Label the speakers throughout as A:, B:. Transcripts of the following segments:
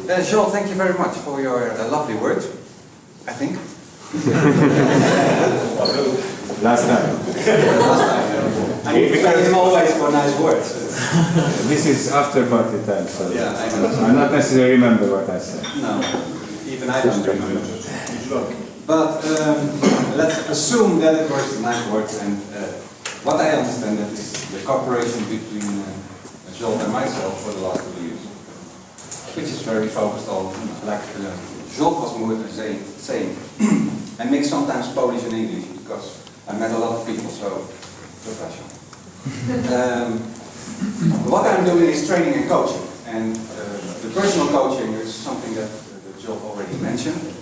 A: Jean, thank you very much for your lovely words, I think.
B: Last time.
A: I thank him always for nice words.
B: This is after party time, so
A: yeah, I know.
B: I not necessarily remember what I said.
A: No, even I don't remember. But let's assume that it was nice words, and what I understand that is the cooperation between Jean and myself for the last 2 years, which is very focused on, like Jean was more saying, I mix sometimes Polish and English because I met a lot of people, so professional. What I'm doing is training and coaching, and the personal coaching is something that Jean already mentioned.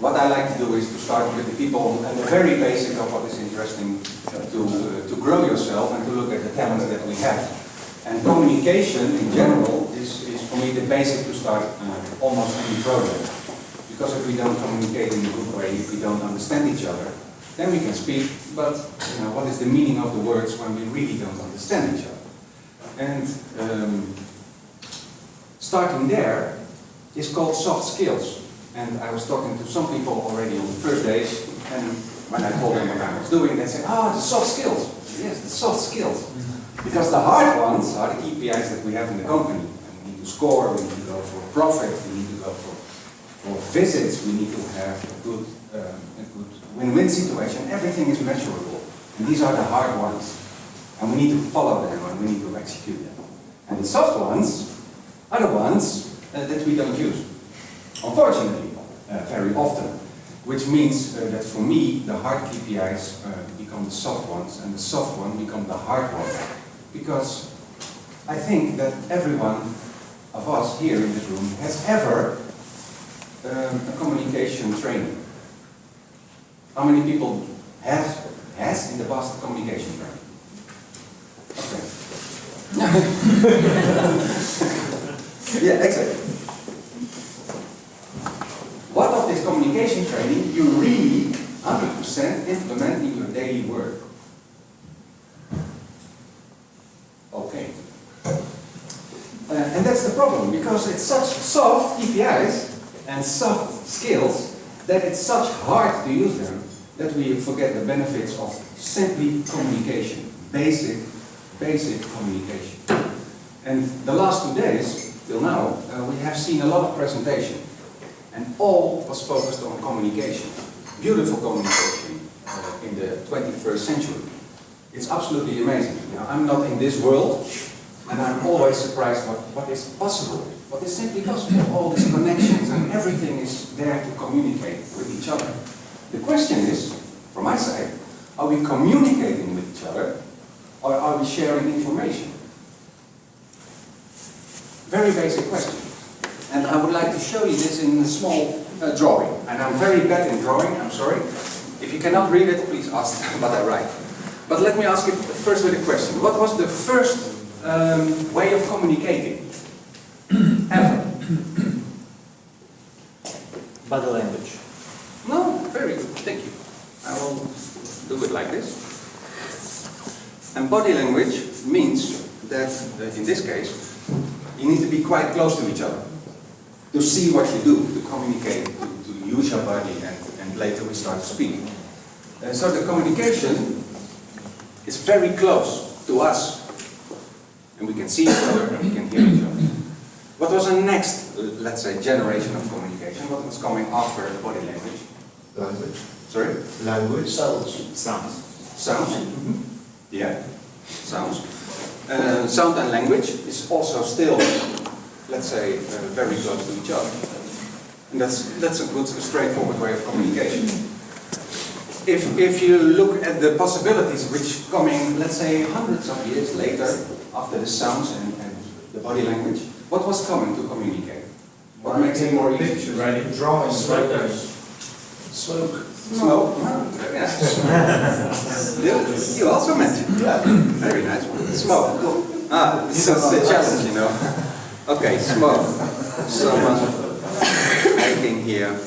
A: What I like to do is to start with the people and the very basic of what is interesting to grow yourself and to look at the talents that we have. And communication in general is for me the basic to start almost any project. Because if we don't communicate in a good way, if we don't understand each other, then we can speak, but what is the meaning of the words when we really don't understand each other? And starting there is called soft skills. And I was talking to some people already on the first days, and when I told them what I was doing, they said, "Ah, the soft skills." Yes, the soft skills. Because the hard ones are the KPIs that we have in the company. And we need to score, we need to go for profit, we need to go for visits, we need to have a good win-win situation. Everything is measurable. And these are the hard ones. And we need to follow them and we need to execute them. And the soft ones are the ones that we don't use. Unfortunately, very often. Which means that for me, the hard KPIs become the soft ones, and the soft ones become the hard ones. Because I think that every one of us here in this room has ever a communication training. How many people has in the past communication training? Okay. Yeah, exactly. What of this communication training you really 100% implement in your daily work? Okay. And that's the problem, because it's such soft KPIs and soft skills that it's such hard to use them that we forget the benefits of simply communication, basic communication. And the last 2 days, till now, we have seen a lot of presentation. And all was focused on communication. Beautiful communication in the 21st century. It's absolutely amazing. I'm not in this world, and I'm always surprised what is possible. What is simply possible. All these connections and everything is there to communicate with each other. The question is, from my side, are we communicating with each other, or are we sharing information? Very basic question. And I would like to show you this in a small drawing. And I'm very bad in drawing, I'm sorry. If you cannot read it, please ask what I write. But let me ask you first with a question. What was the first way of communicating? Ever?
C: Body language.
A: No, very good, thank you. I will do it like this. And body language means that, in this case, you need to be quite close to each other. To see what you do, to communicate, to use your body, and later we start to speak. So the communication is very close to us. And we can see each other and we can hear each other. What was the next, let's say, generation of communication? What was coming after body language?
D: Language.
A: Sorry?
D: Language.
C: Sounds.
A: Sounds? Mm-hmm. Yeah, sounds. Sound and language is also still, let's say, very close to each other. And that's a good, straightforward way of communication. If you look at the possibilities which coming, let's say, hundreds of years later, after the sounds and the body language, what was coming to communicate? What makes it more easy?
D: Writing, drawing, writers, smoke.
A: Smoke? Very nice. You also mentioned, yeah, very nice one. Smoke. Ah, this is the challenge, you know. Okay, smoke. Someone making here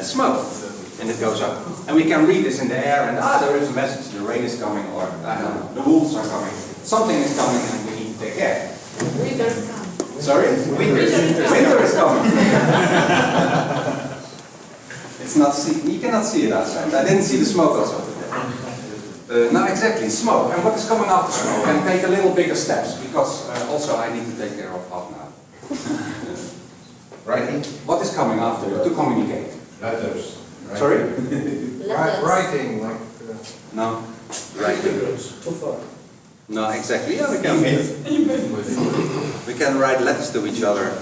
A: smoke, and it goes up. And we can read this in the air, and there is a message, the rain is coming, or I don't know, the wolves are coming. Something is coming, and we need to take care. Sorry? Winter is coming. It's not you cannot see it outside. I didn't see the smoke also today. No, exactly, smoke. And what is coming after smoke? And take a little bigger steps, because also I need to take care of now.
D: Writing?
A: What is coming after to communicate?
D: Letters.
A: Sorry?
D: Writing, like...
A: No. Writing.
C: Too far.
A: No, exactly. Yeah, we can write letters to each other.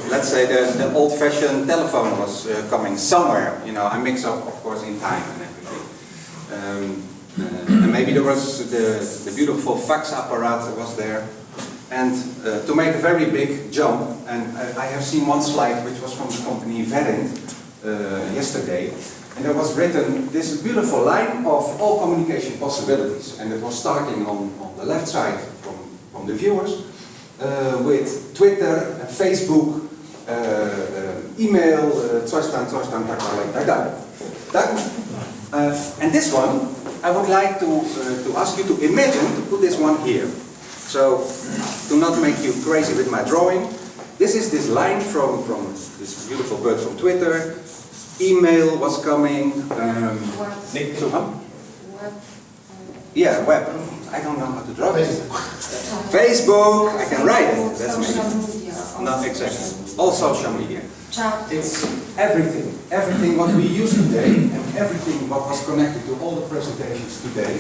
A: Let's say the old-fashioned telephone was coming somewhere. You know, I mix up, of course, in time and everything. And maybe there was the beautiful fax apparatus was there. And to make a very big jump, and I have seen one slide which was from the company Verint yesterday. And there was written this beautiful line of all communication possibilities. And it was starting on the left side from the viewers with Twitter, Facebook, email, and this one, I would like to ask you to imagine to put this one here. So, to not make you crazy with my drawing, this is this line from this beautiful bird from Twitter. Email was coming. Yeah, web. I don't know how to draw this. Facebook. I can write it. That's maybe. Not exactly. All social media. It's everything. Everything what we use today and everything what was connected to all the presentations today.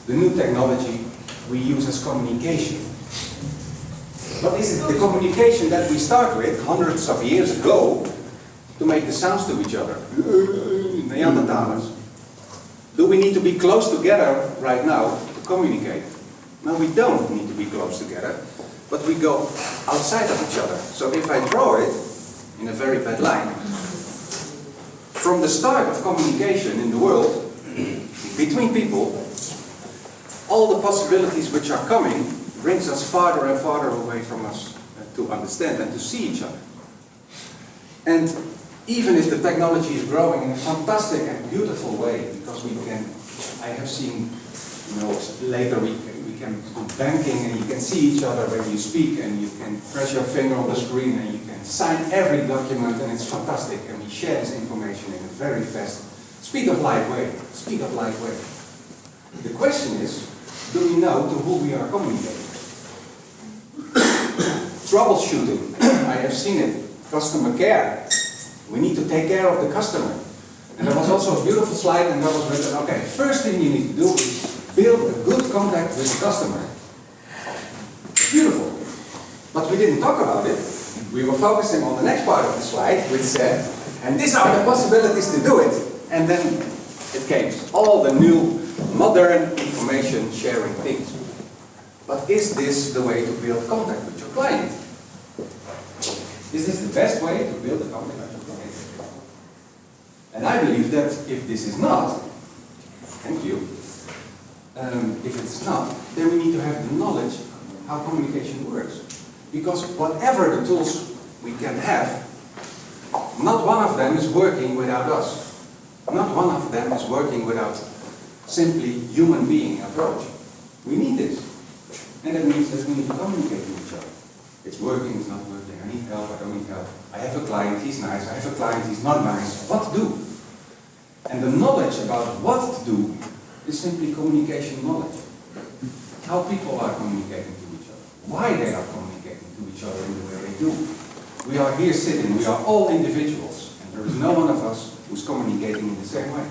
A: The new technology we use as communication. But is it the communication that we start with hundreds of years ago? To make the sounds to each other. Neanderthalers. Do we need to be close together right now to communicate? No, we don't need to be close together, but we go outside of each other. So if I draw it in a very bad line, from the start of communication in the world, between people, all the possibilities which are coming brings us farther and farther away from us to understand and to see each other. And even if the technology is growing in a fantastic and beautiful way, because we can, I have seen, you know, later we can do banking and you can see each other when you speak and you can press your finger on the screen and you can sign every document and it's fantastic and we share this information in a very fast, speed of light way. The question is, do we know to who we are communicating? Troubleshooting, I have seen it, customer care. We need to take care of the customer. And there was also a beautiful slide and there was written, okay, first thing you need to do is build a good contact with the customer. Beautiful. But we didn't talk about it. We were focusing on the next part of the slide, which said, and these are the possibilities to do it. And then it came, all the new modern information sharing things. But is this the way to build contact with your client? Is this the best way to build a contact with your client? And I believe that if this is not, thank you, if it's not, then we need to have the knowledge how communication works. Because whatever the tools we can have, not one of them is working without us. Not one of them is working without simply human being approach. We need this. And that means that we need to communicate with each other. It's working, it's not working, I need help, I don't need help. I have a client, he's nice, I have a client, he's not nice. What to do? And the knowledge about what to do is simply communication knowledge. How people are communicating to each other. Why they are communicating to each other in the way they do. We are here sitting, we are all individuals. And there is no one of us who's communicating in the same way.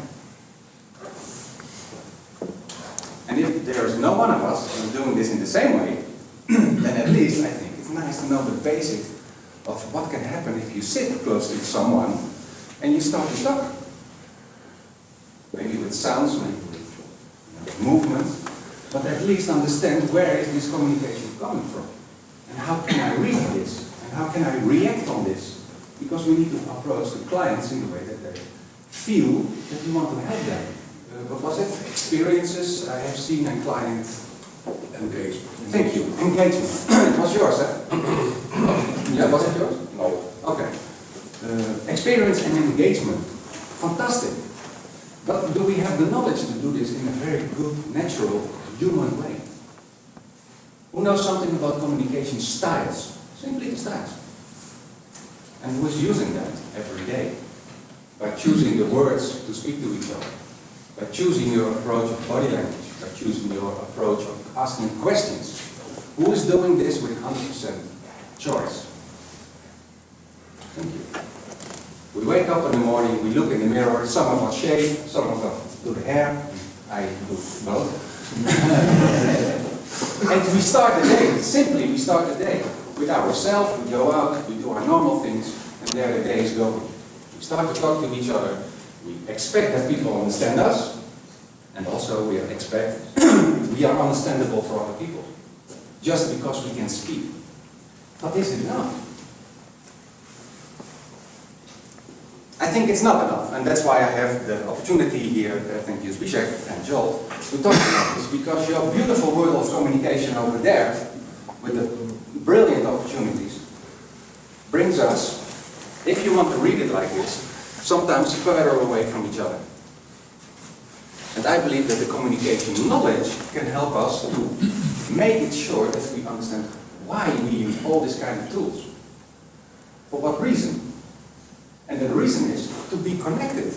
A: And if there is no one of us who's doing this in the same way, then at least I think it's nice to know the basic of what can happen if you sit close to someone and you start to talk. Maybe with sounds, maybe with movement, but at least understand where is this communication coming from. And how can I read this? And how can I react on this? Because we need to approach the clients in the way that they feel that we want to help them. What was it? Experiences I have seen and client engagement. Thank you. Engagement. It was yours, eh? Yeah, was it yours? No. Okay. Experience and engagement. Fantastic. But do we have the knowledge to do this in a very good, natural, human way? Who knows something about communication styles? Simply the styles. And who is using them every day? By choosing the words to speak to each other, by choosing your approach of body language, by choosing your approach of asking questions. Who is doing this with 100% choice? Thank you. We wake up in the morning, we look in the mirror, some of us shave, some of us do the hair, I do both. And we start the day, simply we start the day with ourselves, we go out, we do our normal things, and there the day is going. We start to talk to each other, we expect that people understand us, and also we expect we are understandable for other people, just because we can speak. But is it enough? I think it's not enough, and that's why I have the opportunity here, thank you Zbigniew and Joel, to talk about this, because your beautiful world of communication over there, with the brilliant opportunities, brings us, if you want to read it like this, sometimes further away from each other. And I believe that the communication knowledge can help us to make it sure that we understand why we use all these kind of tools. For what reason? And the reason is to be connected.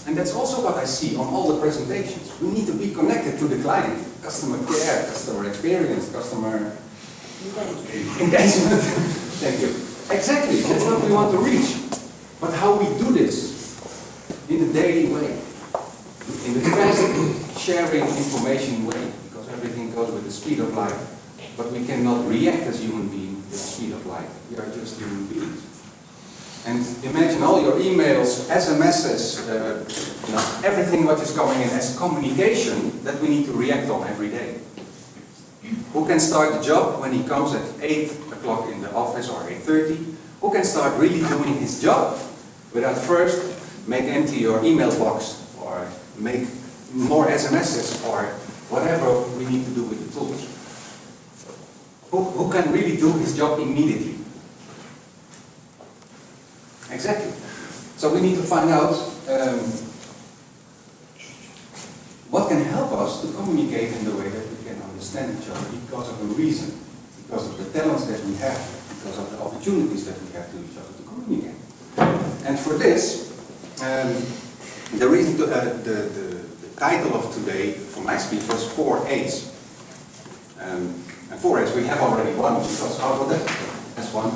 A: And that's also what I see on all the presentations. We need to be connected to the client. Customer care, customer experience, customer engagement. Thank you. Exactly, that's what we want to reach. But how we do this in the daily way, in the fast sharing information way, because everything goes with the speed of light. But we cannot react as human beings with the speed of light. We are just human beings. And imagine all your emails, SMSs, everything what is coming in as communication that we need to react on every day. Who can start the job when he comes at 8 o'clock in the office or 8:30? Who can start really doing his job without first make empty your email box or make more SMSs or whatever we need to do with the tools? Who can really do his job immediately? Exactly. So we need to find out what can help us to communicate in the way that we can understand each other because of a reason, because of the talents that we have, because of the opportunities that we have to each other to communicate. And for this, the reason to, the title of today for my speech was 4 A's. And 4 A's, we have already one because Algotech has one.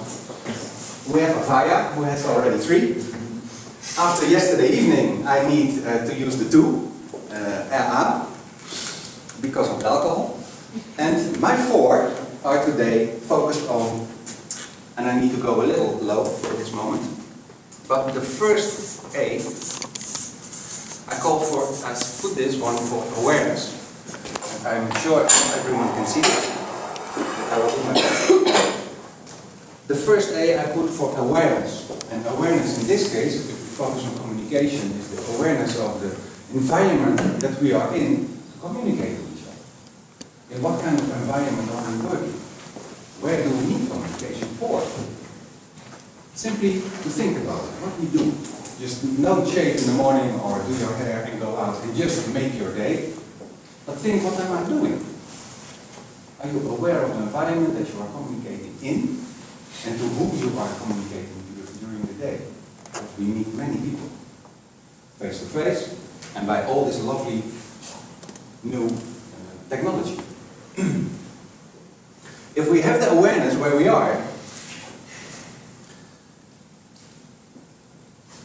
A: We have Avaya, who has already 3. After yesterday evening, I need to use the 2, AA, because of alcohol. And my 4 are today focused on, and I need to go a little low for this moment, but the first A, I put this one for awareness. And I'm sure everyone can see this. I will do my best. The first A I put for awareness, and awareness in this case, if we focus on communication, is the awareness of the environment that we are in to communicate with each other. In what kind of environment are we working? Where do we need communication for? Simply to think about it, what we do. Just don't shave in the morning or do your hair and go out and just make your day, but think, what am I doing? Are you aware of the environment that you are communicating in? And to whom you are communicating during the day. We meet many people, face to face, and by all this lovely new technology. If we have the awareness where we are,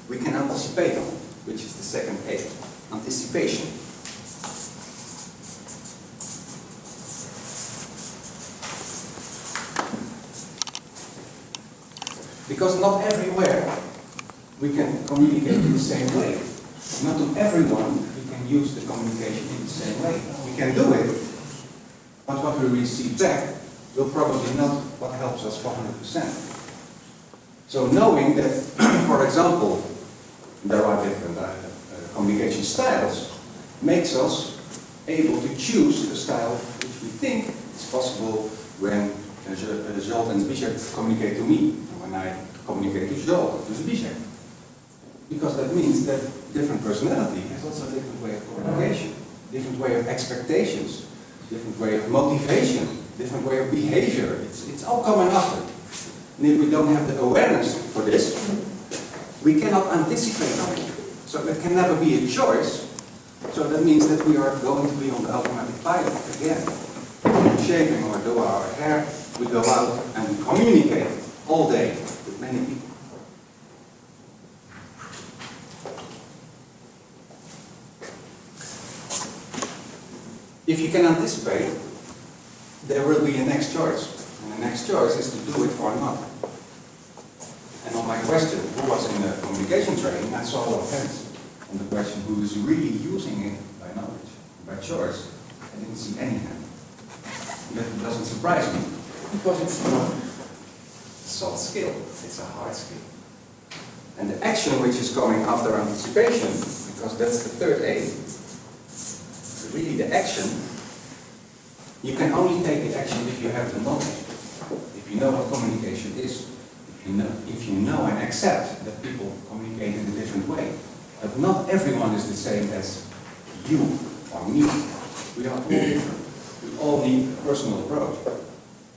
A: we can anticipate on, which is the second A, anticipation. Because not everywhere we can communicate in the same way. Not to everyone we can use the communication in the same way. We can do it, but what we receive back will probably not what helps us 100%. So knowing that, for example, there are different communication styles, makes us able to choose the style which we think is possible when Joel and Zbigniew communicate to me. When I communicate to Joel, to Zbigniew. Because that means that different personality has also a different way of communication, different way of expectations, different way of motivation, different way of behavior. It's all coming after. And if we don't have the awareness for this, we cannot anticipate on it. So it can never be a choice. So that means that we are going to be on the automatic pilot again. Shaving or do our hair, we go out and we communicate all day with many people. If you can anticipate, there will be a next choice. And the next choice is to do it or not. And on my question, who was in the communication training, I saw a lot of hands. On the question, who is really using it by knowledge, by choice, I didn't see any hand. That doesn't surprise me, because it's not a soft skill, it's a hard skill. And the action which is coming after anticipation, because that's the third A, really the action, you can only take the action if you have the knowledge. If you know what communication is, if you know and accept that people communicate in a different way. But not everyone is the same as you or me. We are all different. We all need a personal approach.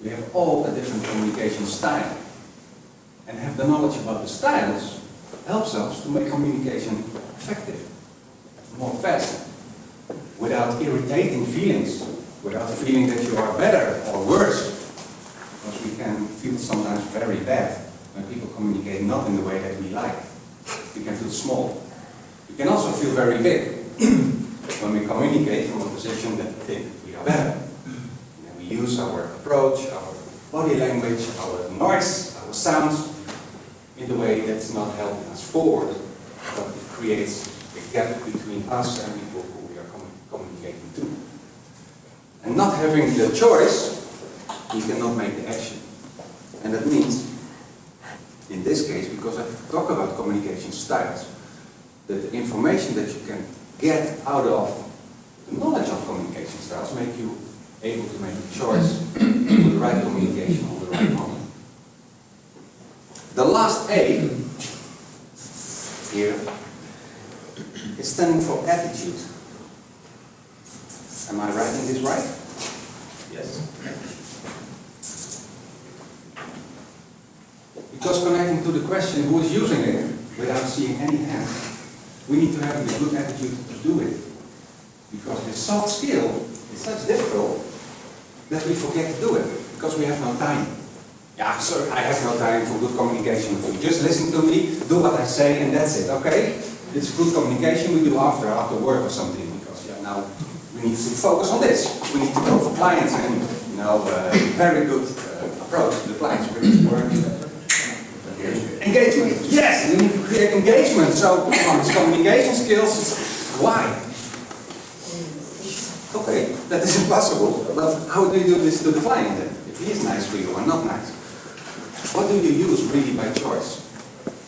A: We have all a different communication style. And have the knowledge about the styles helps us to make communication effective, more fast, without irritating feelings, without feeling that you are better or worse. Because we can feel sometimes very bad when people communicate not in the way that we like. We can feel small. We can also feel very big when we communicate from a position that we think we are better. And we use our approach, our body language, our noise, our sounds in the way that's not helping us forward, but it creates a gap between us and people who we are communicating to. And not having the choice, you cannot make the action. And that means, in this case, because I talk about communication styles, that the information that you can get out of the knowledge of communication styles make you able to make a choice to the right communication on the right moment. The last A here is standing for attitude. Am I writing this right? Yes. Because connecting to the question who is using it without seeing any hand, we need to have the good attitude to do it. Because this soft skill is such difficult that we forget to do it because we have no time. Yeah, sir, I have no time for good communication with you. Just listen to me, do what I say, and that's it, okay? It's good communication we do after work or something, because now we need to focus on this. We need to go for clients and, very good approach to the clients. We need to work. Engagement. Yes, we need to create engagement. So, it's communication skills. Why? Okay, that is impossible. But how do you do this to the client then? If he is nice for you or not nice? What do you use really by choice?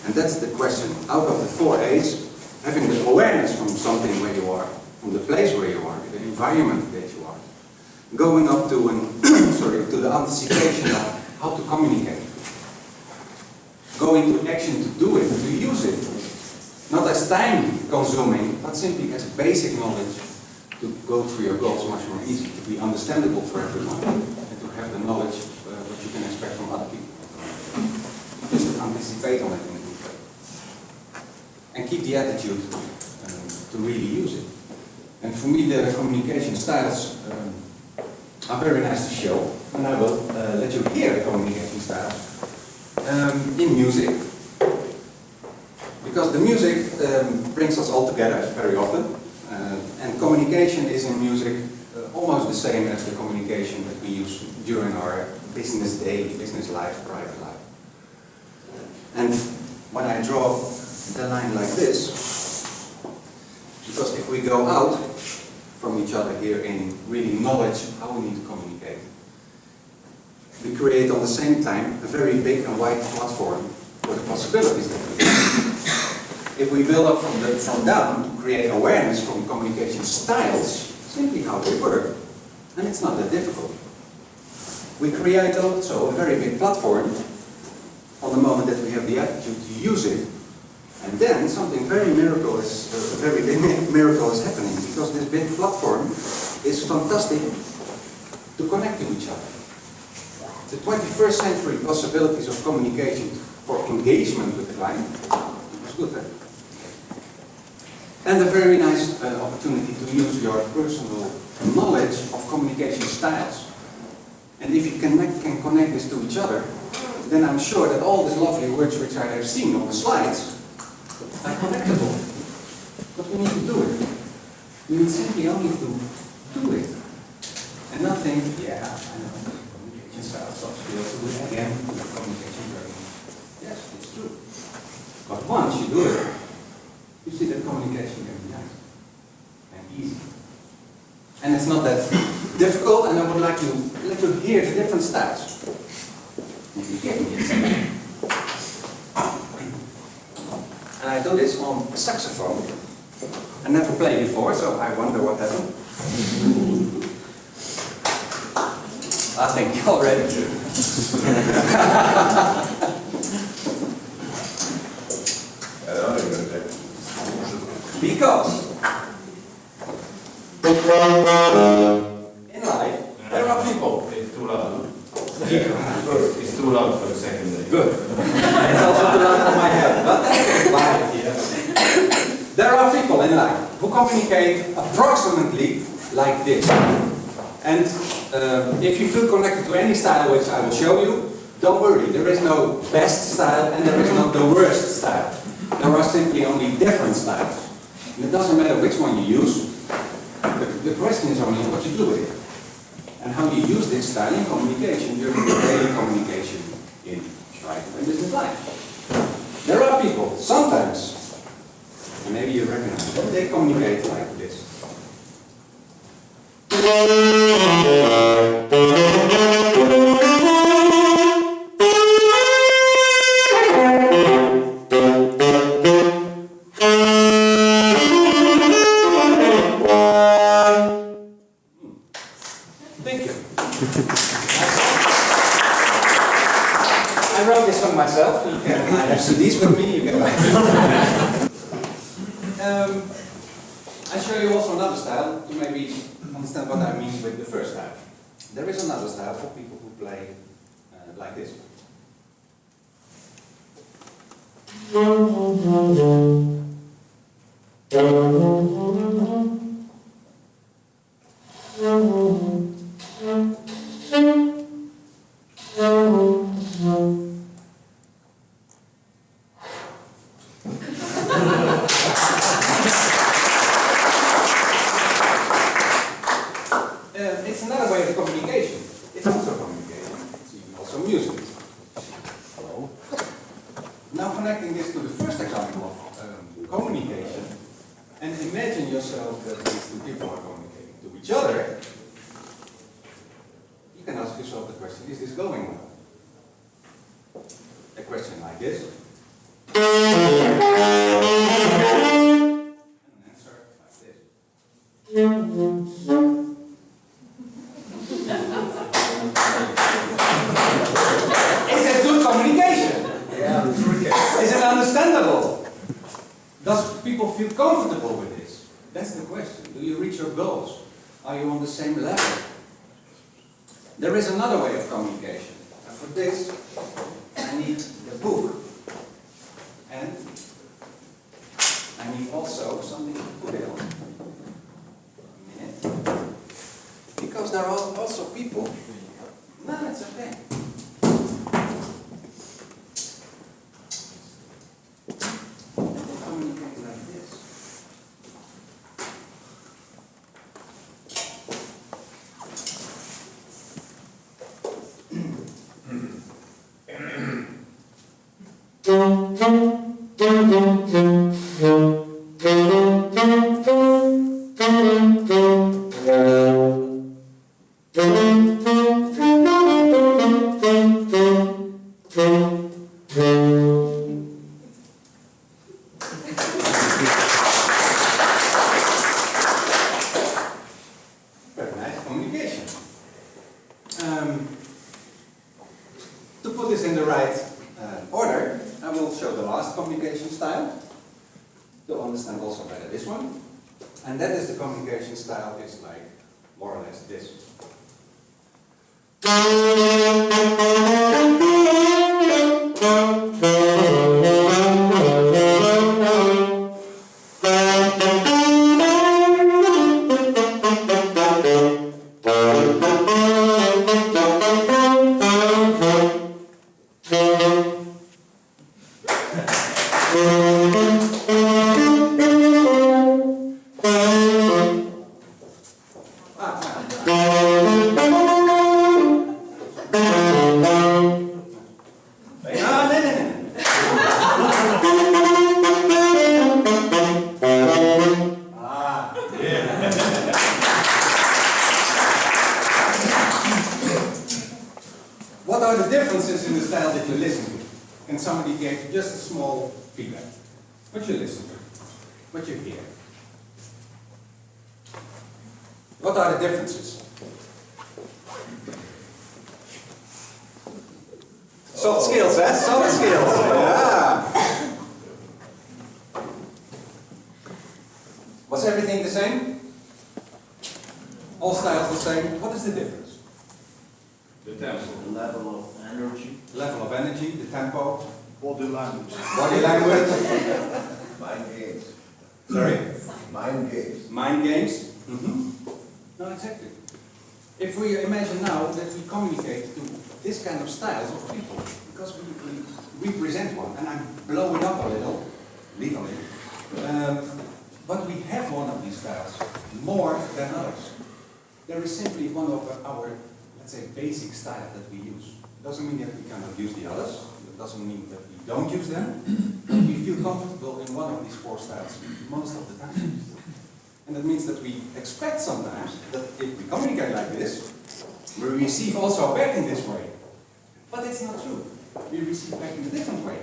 A: And that's the question. Out of the 4 A's, having the awareness from something where you are, from the place where you are, the environment that you are, going up to to the anticipation of how to communicate. Going to action to do it, to use it. Not as time consuming, but simply as basic knowledge to go through your goals much more easy, to be understandable for everyone, and to have the knowledge what you can expect from other people. Just to anticipate on it in a good way. And keep the attitude to really use it. And for me, the communication styles are very nice to show, and I will let you hear the communication styles in music. Because the music brings us all together very often, and communication is in music almost the same as the communication that we use during our business day, business life, private life. And when I draw the line like this, because if we go out from each other here in really knowledge how we need to communicate, we create on the same time a very big and wide platform for the possibilities that we have. If we build up from down to create awareness from communication styles, simply how they work, and it's not that difficult. We create also a very big platform on the moment that we have the attitude to use it, and then something very big miracle is happening, because this big platform is fantastic to connect to each other. the 21st century possibilities of communication for engagement with the client. It was good, eh? And a very nice opportunity to use your personal knowledge of communication styles. And if you can connect this to each other, then I'm sure that all these lovely words which I have seen on the slides are connectable. But we need to do it. We need simply only to do it. And not think, yeah, I know, communication styles, soft skills, do it again, communication learning. Yes, it's true. But once you do it, you see that communication can be nice and easy. And it's not that difficult, and I would like to let you hear the different styles. If you get me a second. And I do this on a saxophone. I never played before, so I wonder what happened. I think you're already do. Because in life, there are people.
D: It's too loud. It's too loud for the second day.
A: Good. It's also too loud for my head, but that's quiet here. There are people in life who communicate approximately like this. And if you feel connected to any style which I will show you, don't worry, there is no best style and there is no the worst style. There are simply only different styles. And it doesn't matter which one you use, the question is only what you do with it. And how you use this style in communication during your daily communication in private and business life. There are people, sometimes, and maybe you recognize them, they communicate like this. Thank you. I wrote this song myself. You can have CDs with me. You can I show you also another style to maybe understand what I mean with the first style. There is another style for people who play like this. It's another way of communication. It's also communication. It's even also music. Hello. Now connecting this to the first example of communication, and imagine yourself that these two people are communicating to each other. You can ask yourself the question, is this going well? A question like this. And an answer like this. Is it good communication?
D: Yeah, it's tricky.
A: Is it understandable? Does people feel comfortable with this? That's the question. Do you reach your goals? Are you on the same level? There is another way of communication. And for this, I need the book. And I need also something to put it on. A minute. Because there are also people. No, it's okay. Communicate like this. Very nice communication. To put this in the right order, I will show the last communication style to understand also better this one. And that is the communication style is like more or less this. What are the differences in the style that you listen to? And somebody gave just a small feedback. What you listen to, what you hear. What are the differences? Soft skills, eh? Soft skills. Yeah. Was everything the same? All styles the same? What is the difference?
D: The tempo.
E: The level of energy.
A: Level of energy, the tempo,
E: Body language.
A: body language.
E: Mind games.
A: Sorry?
E: Mind games.
A: Mind games. No, exactly. If we imagine now that we communicate to this kind of styles of people, because we represent one, and I'm blowing up a little, legally, but we have one of these styles more than others. There is simply one of our, let's say, basic style that we use. It doesn't mean that we cannot use the others. It doesn't mean that we don't use them. But we feel comfortable in one of these four styles most of the time. And that means that we expect sometimes that if we communicate like this, we receive also back in this way. But it's not true. We receive back in a different way.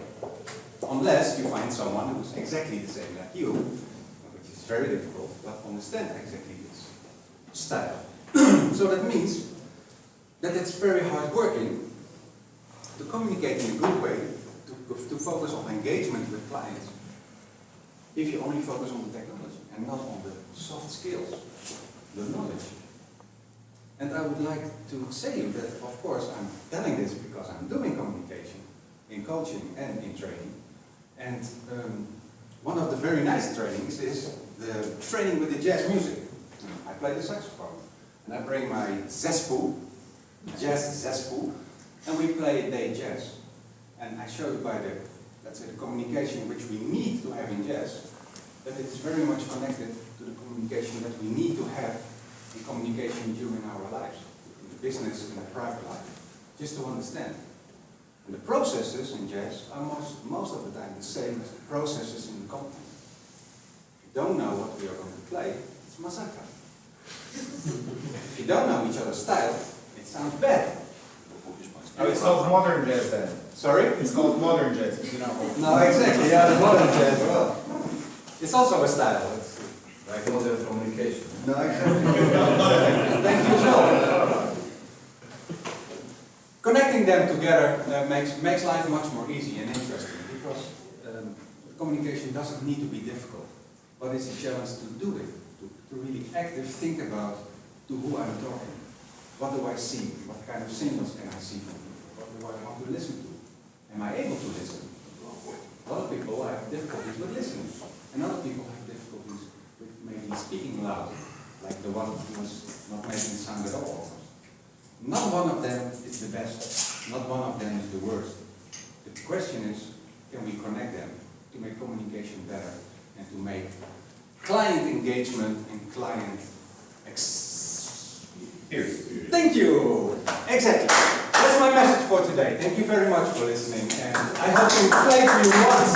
A: Unless you find someone who's exactly the same like you, which is very difficult, but understand exactly this style. So that means that it's very hard working to communicate in a good way, to focus on engagement with clients, if you only focus on the technology and not on the soft skills, the knowledge. And I would like to say that, of course, I'm telling this because I'm doing communication in coaching and in training. And one of the very nice trainings is the training with the jazz music. I play the saxophone, and I bring my zespool, jazz zespool, and we play day jazz. And I show you by the, let's say, the communication which we need to have in jazz, that it's very much connected to the communication that we need to have in communication during our lives, in the business and the private life, just to understand. And the processes in jazz are most of the time the same as the processes in the company. If you don't know what we are going to play, it's massacre. If you don't know each other's style, it sounds bad.
D: Oh, it's called modern jazz then.
A: Sorry?
D: It's called modern jazz. You know.
A: No, exactly. Yeah, the modern jazz. Well, it's also a style. It's
D: Like modern communication.
A: no, exactly. Thank you, Joe. Connecting them together makes life much more easy and interesting, because communication doesn't need to be difficult, but it's a challenge to do it, to really actively think about to who I'm talking. What do I see? What kind of signals can I see from people? What do I want to listen to? Am I able to listen? A lot of people have difficulties with listening, and other people have difficulties with maybe speaking loud, like the one who was not making sound at all. Not one of them is the best, not one of them is the worst. The question is, can we connect them to make communication better and to make client engagement and client Thank you! Exactly. That's my message for today. Thank you very much for listening, and I hope to play for you once.